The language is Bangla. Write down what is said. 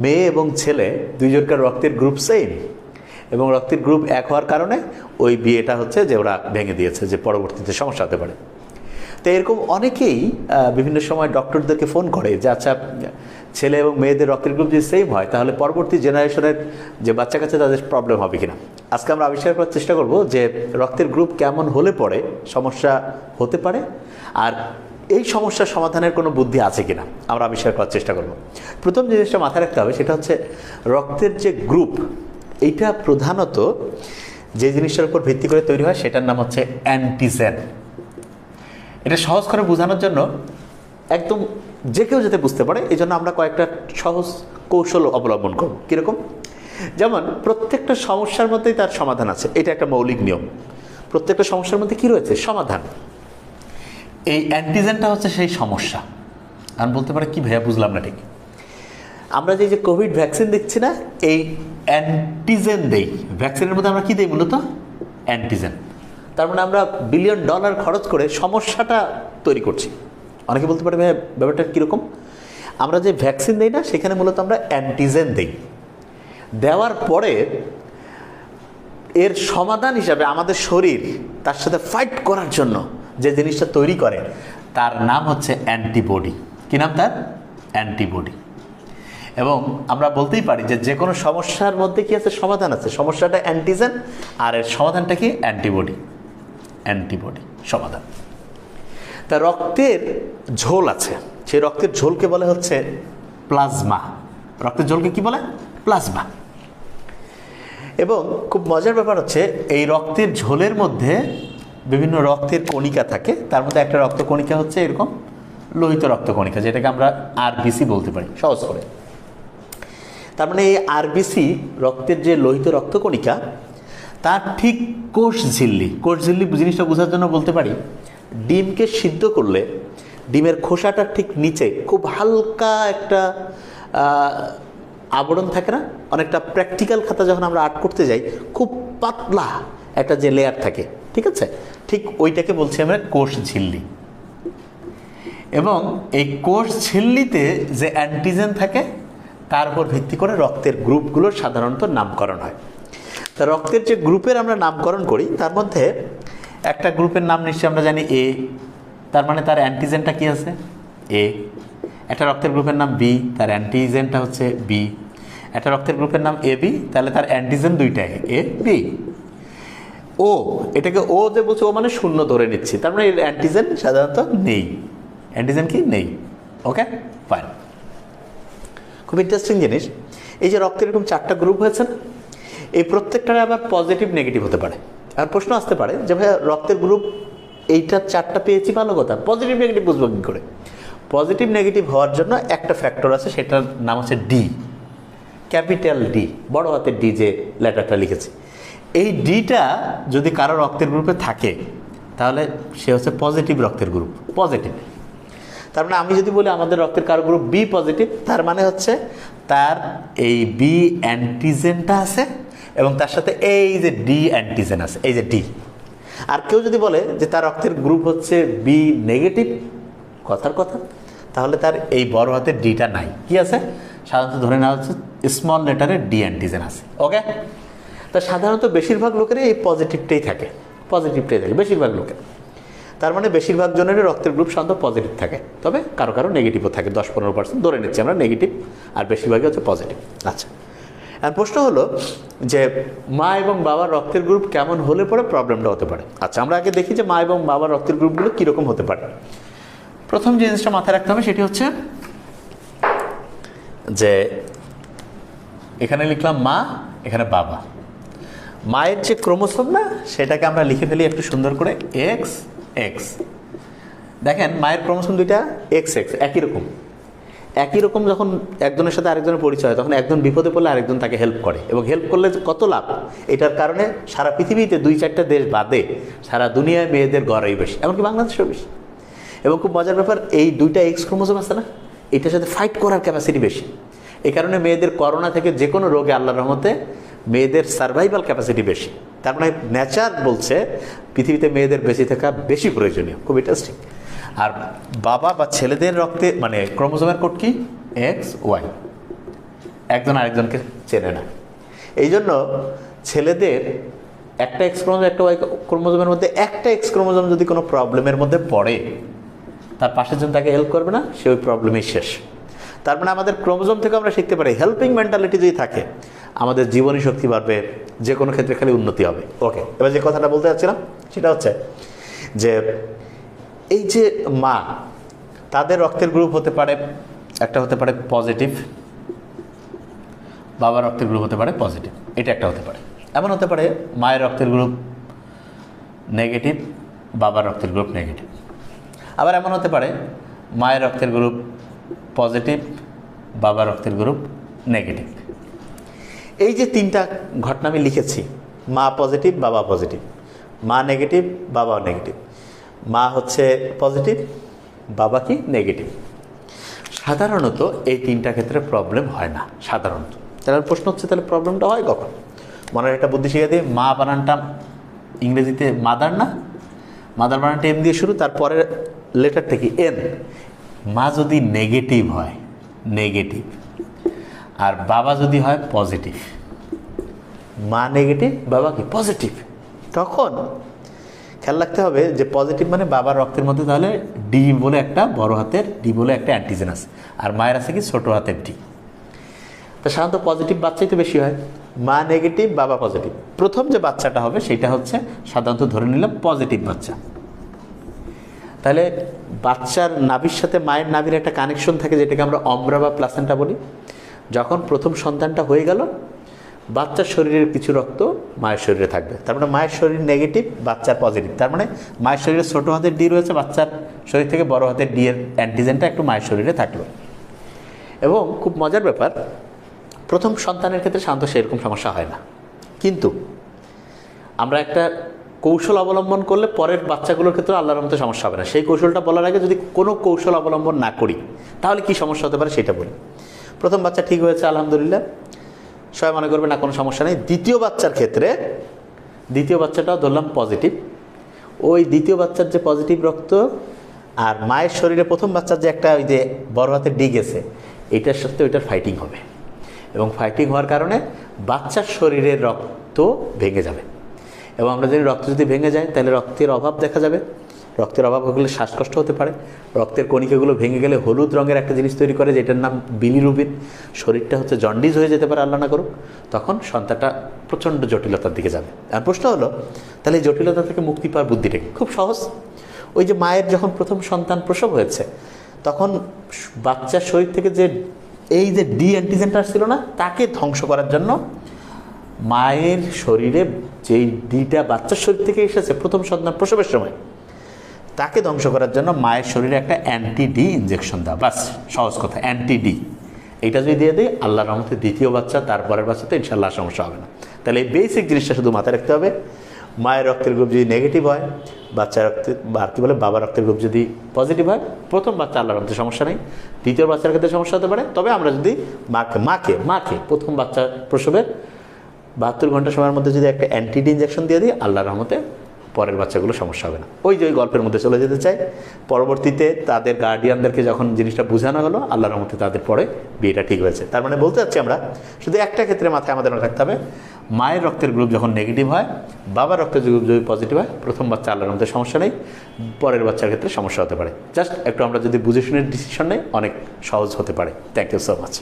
মেয়ে এবং ছেলে দুইজনকার রক্তের গ্রুপ সেম এবং রক্তের গ্রুপ এক হওয়ার কারণে ওই বিয়েটা হচ্ছে যে ওরা ভেঙে দিয়েছে, যে পরবর্তীতে সমস্যা হতে পারে। তো এরকম অনেকেই বিভিন্ন সময় ডক্টরদেরকে ফোন করে যে আচ্ছা, ছেলে এবং মেয়েদের রক্তের গ্রুপ যদি সেম হয় তাহলে পরবর্তী জেনারেশনের যে বাচ্চা কাচ্চা তাদের প্রবলেম হবে কিনা। আজকে আমরা আবিষ্কার করার চেষ্টা করব যে রক্তের গ্রুপ কেমন হলে পরে সমস্যা হতে পারে আর এই সমস্যার সমাধানের কোনো বুদ্ধি আছে কিনা আমরা আবিষ্কার করার চেষ্টা করব। প্রথম জিনিসটা মাথায় রাখতে হবে সেটা হচ্ছে রক্তের যে গ্রুপ, এইটা প্রধানত যে জিনিসটার উপর ভিত্তি করে তৈরি হয় সেটার নাম হচ্ছে অ্যান্টিজেন। এটা সহজ করে বোঝানোর জন্য একদম যে কেউ যাতে বুঝতে পারে এই জন্য আমরা কয়েকটা সহজ কৌশল অবলম্বন করব। কীরকম? যেমন প্রত্যেকটা সমস্যার মধ্যেই তার সমাধান আছে, এটা একটা মৌলিক নিয়ম। প্রত্যেকটা সমস্যার মধ্যে কী রয়েছে? সমাধান। এই অ্যান্টিজেনটা হচ্ছে সেই সমস্যা। আমি বলতে পারি কি ভাইয়া বুঝলাম না ঠিক। আমরা যে কোভিড ভ্যাকসিন দিচ্ছি না, এই অ্যান্টিজেন দেই। ভ্যাকসিনের মধ্যে আমরা কী দিই? মূলত অ্যান্টিজেন। তার মানে আমরা $বিলিয়ন খরচ করে সমস্যাটা তৈরি করছি। অনেকে বলতে পারে ভাইয়া ব্যাপারটা কীরকম? আমরা যে ভ্যাকসিন দিই না সেখানে মূলত আমরা অ্যান্টিজেন দিই। দেওয়ার পরে এর সমাধান হিসাবে আমাদের শরীর তার সাথে ফাইট করার জন্য যে জিনিসটা তৈরি করে তার নাম হচ্ছে অ্যান্টিবডি। কী নাম তার? অ্যান্টিবডি। এবং আমরা বলতেই পারি যে যে কোনো সমস্যার মধ্যে কি আছে? সমাধান আছে। সমস্যাটা অ্যান্টিজেন আর এর সমাধানটা কি? অ্যান্টিবডি। অ্যান্টিবডি সমাধান। তা রক্তের ঝোল আছে, সেই রক্তের ঝোলকে বলে হচ্ছে প্লাজমা। রক্তের ঝোলকে কি বলে? প্লাজমা। এবং খুব মজার ব্যাপার হচ্ছে এই রক্তের ঝোলের মধ্যে বিভিন্ন রক্তের কণিকা থাকে। তার মধ্যে একটা রক্তকণিকা হচ্ছে এরকম লোহিত রক্তকণিকা, যেটাকে আমরা আরবিসি বলতে পারি সহজ করে। তার মানে এই আরবিসি রক্তের যে লোহিত রক্তকণিকা তার ঠিক কোষ ঝিল্লি জিনিসটা বোঝার জন্য বলতে পারি ডিমকে সিদ্ধ করলে ডিমের খোসাটার ঠিক নিচে খুব হালকা একটা আবরণ থাকে না? অনেকটা প্র্যাকটিক্যাল খাতা যখন আমরা আর্ট করতে যাই খুব পাতলা একটা যে লেয়ার থাকে, ঠিক আছে, ঠিক ওইটাকে বলছি আমরা কোষ ঝিল্লি। এবং এই কোষ ঝিল্লিতে যে অ্যান্টিজেন থাকে তার উপর ভিত্তি করে রক্তের গ্রুপগুলোর সাধারণত নামকরণ হয়। তা রক্তের যে গ্রুপের আমরা নামকরণ করি তার মধ্যে একটা গ্রুপের নাম নিশ্চয়ই আমরা জানি এ, তার মানে তার অ্যান্টিজেনটা কি আছে? এ। একটা রক্তের গ্রুপের নাম বি, তার অ্যান্টিজেনটা হচ্ছে বি। একটা রক্তের গ্রুপের নাম এ বি, তাহলে তার অ্যান্টিজেন দুইটাই এ বি। ও, এটাকে ও যে বলছে ও মানে শূন্য ধরে নিচ্ছি, তার মানে এর অ্যান্টিজেন সাধারণত নেই। অ্যান্টিজেন কি? নেই। ওকে, ফাইন। খুব ইন্টারেস্টিং জিনিস, এই যে রক্তের এরকম 4টা গ্রুপ হয়েছে না, এই প্রত্যেকটার আবার পজিটিভ নেগেটিভ হতে পারে। আর প্রশ্ন আসতে পারে যে ভাইয়া রক্তের গ্রুপ এইটা 4টা পেয়েছি ভালো কথা, পজিটিভ নেগেটিভ বুঝবো কী করে? পজিটিভ নেগেটিভ হওয়ার জন্য একটা ফ্যাক্টর আছে, সেটার নাম হচ্ছে ডি, ক্যাপিটাল ডি, বড় হাতের ডি যে লেটারটা লিখেছি। এই ডিটা যদি কারো রক্তের গ্রুপে থাকে তাহলে সে হচ্ছে পজিটিভ রক্তের গ্রুপ, পজিটিভ। তার মানে আমি যদি বলি আমাদের রক্তের কারো গ্রুপ বি পজিটিভ, তার মানে হচ্ছে তার এই বি অ্যান্টিজেনটা আছে এবং তার সাথে এই যে ডি অ্যান্টিজেন আছে, এই যে ডি। আর কেউ যদি বলে যে তার রক্তের গ্রুপ হচ্ছে বি নেগেটিভ, কথার কথা, তাহলে তার এই বড় হাতের ডিটা নাই। কি আছে? সাধারণত ধরে নেওয়া হচ্ছে স্মল লেটারের ডি অ্যান্টিজেন আছে। ওকে, তা সাধারণত বেশিরভাগ লোকেরই এই পজিটিভটাই থাকে, বেশিরভাগ লোকের। তার মানে বেশিরভাগ জনেরই রক্তের গ্রুপ সাধারণত পজিটিভ থাকে, তবে কারো কারো নেগেটিভও থাকে, 10-15% ধরে নিচ্ছি আমরা নেগেটিভ, আর বেশিরভাগই হচ্ছে পজিটিভ। আচ্ছা, আর প্রশ্ন হলো যে মা এবং বাবার রক্তের গ্রুপ কেমন হলে পরে প্রবলেমটা হতে পারে। আচ্ছা, আমরা আগে দেখি যে মা এবং বাবার রক্তের গ্রুপগুলো কীরকম হতে পারে। প্রথম যে জিনিসটা মাথায় রাখতে হবে সেটি হচ্ছে যে এখানে লিখলাম মা, এখানে বাবা। মায়ের যে ক্রোমোসোম না, সেটাকে আমরা লিখে ফেলি একটু সুন্দর করে এক্স এক্স। দেখেন মায়ের ক্রোমোসোম দুইটা এক্স এক্স, একই রকম। যখন একজনের সাথে আরেকজনের পরিচয় হয় তখন একজন বিপদে পড়লে আরেকজন তাকে হেল্প করে, এবং হেল্প করলে কত লাভ, এটার কারণে সারা পৃথিবীতে 2-4টা দেশ বাদে সারা দুনিয়ায় মেয়েদের গড়াই বেশি, এমনকি বাংলাদেশেও বেশি। এবং খুব মজার ব্যাপার, এই দুইটা এক্স ক্রোমোসোম আছে না, এটার সাথে ফাইট করার ক্যাপাসিটি বেশি। এই কারণে মেয়েদের করোনা থেকে যে কোনো রোগে আল্লাহর রহমতে মেয়েদের সার্ভাইভাল ক্যাপাসিটি বেশি। তার মানে নেচার বলছে পৃথিবীতে মেয়েদের বেশি থাকা বেশি প্রয়োজনীয়। খুব ইন্টারেস্টিং। আর বাবা বা ছেলেদের রক্তে মানে ক্রোমোসোমের কোড কি? X Y. একজন আরেকজনকে চেনে না। এই জন্য ছেলেদের একটা এক্স ক্রোমোজোম একটা ওয়াই ক্রোমোজোমের মধ্যে একটা এক্স ক্রোমোজোম যদি কোনো প্রবলেমের মধ্যে পড়ে, তার পাশের জন তাকে হেল্প করবে না, সে ওই প্রবলেমেই শেষ। তার মানে আমাদের ক্রোমোজোম থেকে আমরা শিখতে পারি হেল্পিং মেন্টালিটি যদি থাকে, আমাদের জীবনী শক্তি বাড়বে, যে কোনো ক্ষেত্রে খালি উন্নতি হবে। ওকে, এবার যে কথাটা বলতে চাচ্ছিলাম সেটা হচ্ছে যে এই যে মা, তাদের রক্তের গ্রুপ হতে পারে, একটা হতে পারে পজিটিভ, বাবার রক্তের গ্রুপ হতে পারে পজিটিভ, এটা একটা হতে পারে। এমন হতে পারে মায়ের রক্তের গ্রুপ নেগেটিভ, বাবার রক্তের গ্রুপ নেগেটিভ। আবার এমন হতে পারে মায়ের রক্তের গ্রুপ পজিটিভ, বাবার রক্তের গ্রুপ নেগেটিভ। এই যে তিনটা ঘটনা আমি লিখেছি, মা পজিটিভ, বাবা পজিটিভ, মা নেগেটিভ, বাবা নেগেটিভ, মা হচ্ছে পজিটিভ, বাবা কি নেগেটিভ। সাধারণত এই তিনটা ক্ষেত্রে প্রবলেম হয় না সাধারণত। তাহলে প্রশ্ন হচ্ছে, তাহলে প্রবলেমটা হয় কখন? মনের একটা বুদ্ধি শিখে দিয়ে, মা বানানটা ইংরেজিতে মাদার না, মাদার বানানটা এম দিয়ে শুরু, তারপরের লেটার থেকে এন। মা যদি নেগেটিভ হয়, নেগেটিভ, আর বাবা যদি হয় পজিটিভ, মা নেগেটিভ, বাবা কি পজিটিভ, তখন খেয়াল রাখতে হবে যে পজিটিভ মানে বাবার রক্তের মধ্যে তাহলে ডি বলে একটা বড় হাতের ডি বলে একটা অ্যান্টিজেন আছে, আর মায়ের আছে কি ছোটো হাতের ডি। তা সাধারণত পজিটিভ বাচ্চাই তো বেশি হয়, মা নেগেটিভ, বাবা পজিটিভ। প্রথম যে বাচ্চাটা হবে সেটা হচ্ছে সাধারণত ধরে নিলাম পজিটিভ বাচ্চা। তাহলে বাচ্চার নাভির সাথে মায়ের নাভির একটা কানেকশন থাকে, যেটাকে আমরা অম্বরা বা প্লাসেন্টা বলি। যখন প্রথম সন্তানটা হয়ে গেল, বাচ্চার শরীরের কিছু রক্ত মায়ের শরীরে থাকবে। তার মানে মায়ের শরীর নেগেটিভ, বাচ্চার পজিটিভ। তার মানে মায়ের শরীরে ছোটো হাতের ডি রয়েছে, বাচ্চার শরীর থেকে বড় হাতের ডি এর অ্যান্টিজেনটা একটু মায়ের শরীরে থাকলো। এবং খুব মজার ব্যাপার, প্রথম সন্তানের ক্ষেত্রে সাধারণত সেরকম সমস্যা হয় না, কিন্তু আমরা একটা কৌশল অবলম্বন করলে পরের বাচ্চাগুলোর ক্ষেত্রে আল্লাহর রহমতে সমস্যা হবে না। সেই কৌশলটা বলার আগে যদি কোনো কৌশল অবলম্বন না করি, তাহলে কি সমস্যা হতে পারে সেটা বলি। প্রথম বাচ্চা ঠিক হয়েছে, আলহামদুলিল্লাহ, সবাই মনে করবে না কোনো সমস্যা নেই। দ্বিতীয় বাচ্চার ক্ষেত্রে, দ্বিতীয় বাচ্চাটাও ধরলাম পজিটিভ, ওই দ্বিতীয় বাচ্চার যে পজিটিভ রক্ত আর মায়ের শরীরে প্রথম বাচ্চার যে একটা ওই যে বড় হাতের ডি গেছে, এটার সাথে ওইটার ফাইটিং হবে, এবং ফাইটিং হওয়ার কারণে বাচ্চার শরীরের রক্ত ভেঙে যাবে। এবং আমরা যদি রক্ত যদি ভেঙে যায়, তাহলে রক্তের অভাব দেখা যাবে। রক্তের অভাব হলে শ্বাসকষ্ট হতে পারে। রক্তের কণিকাগুলো ভেঙে গেলে হলুদ রঙের একটা জিনিস তৈরি করে, যেটার নাম বিলিরুবিন। শরীরটা হচ্ছে জন্ডিস হয়ে যেতে পারে, আল্লাহ না করুক। তখন সন্তানটা প্রচণ্ড জটিলতার দিকে যাবে। আর প্রশ্ন হলো, তাহলে এই জটিলতা থেকে মুক্তি পাওয়ার বুদ্ধিটা খুব সহজ। ওই যে মায়ের যখন প্রথম সন্তান প্রসব হয়েছে, তখন বাচ্চার শরীর থেকে যে এই যে ডি অ্যান্টিজেনটা আসছিল না, তাকে ধ্বংস করার জন্য মায়ের শরীরে যেই ডিটা বাচ্চার শরীর থেকে এসেছে প্রথম সন্তান প্রসবের সময়, তাকে ধ্বংস করার জন্য মায়ের শরীরে একটা অ্যান্টি ডি ইঞ্জেকশন দেওয়া। বাস, সহজ কথা, অ্যান্টি ডি। এইটা যদি দিয়ে দিই, আল্লাহর রহমতে দ্বিতীয় বাচ্চা, তারপরের বাচ্চাতে ইনশাল্লাহ সমস্যা হবে না। তাহলে এই বেসিক জিনিসটা শুধু মাথায় রাখতে হবে। মায়ের রক্তের গ্রুপ যদি নেগেটিভ হয়, বাচ্চার রক্তের বা কী বলে বাবার রক্তের গ্রুপ যদি পজিটিভ হয়, প্রথম বাচ্চা আল্লাহর রহমতে সমস্যা নেই। দ্বিতীয় বাচ্চার ক্ষেত্রে সমস্যা হতে পারে। তবে আমরা যদি মাকে প্রথম বাচ্চা প্রসবের 72 ঘন্টা সময়ের মধ্যে যদি একটা অ্যান্টি ডি ইঞ্জেকশন দিয়ে দিই, আল্লাহর রহমতে পরের বাচ্চাগুলো সমস্যা হবে না। ওই যে ওই গল্পের মধ্যে চলে যেতে চাই। পরবর্তীতে তাদের গার্ডিয়ানদেরকে যখন জিনিসটা বোঝানো হলো, আল্লাহর রহমতে তাদের পরে বিয়েটা ঠিক হয়েছে। তার মানে বলতে চাচ্ছি আমরা শুধু একটা ক্ষেত্রে মাথায় আমাদের রাখতে হবে, মায়ের রক্তের গ্রুপ যখন নেগেটিভ হয়, বাবার রক্তের গ্রুপ যদি পজিটিভ হয়, প্রথম বাচ্চা আল্লাহর রহমতে সমস্যা নেই, পরের বাচ্চার ক্ষেত্রে সমস্যা হতে পারে। জাস্ট একটু আমরা যদি বুঝে শুনে ডিসিশন নেই, অনেক সহজ হতে পারে। Thank you so much.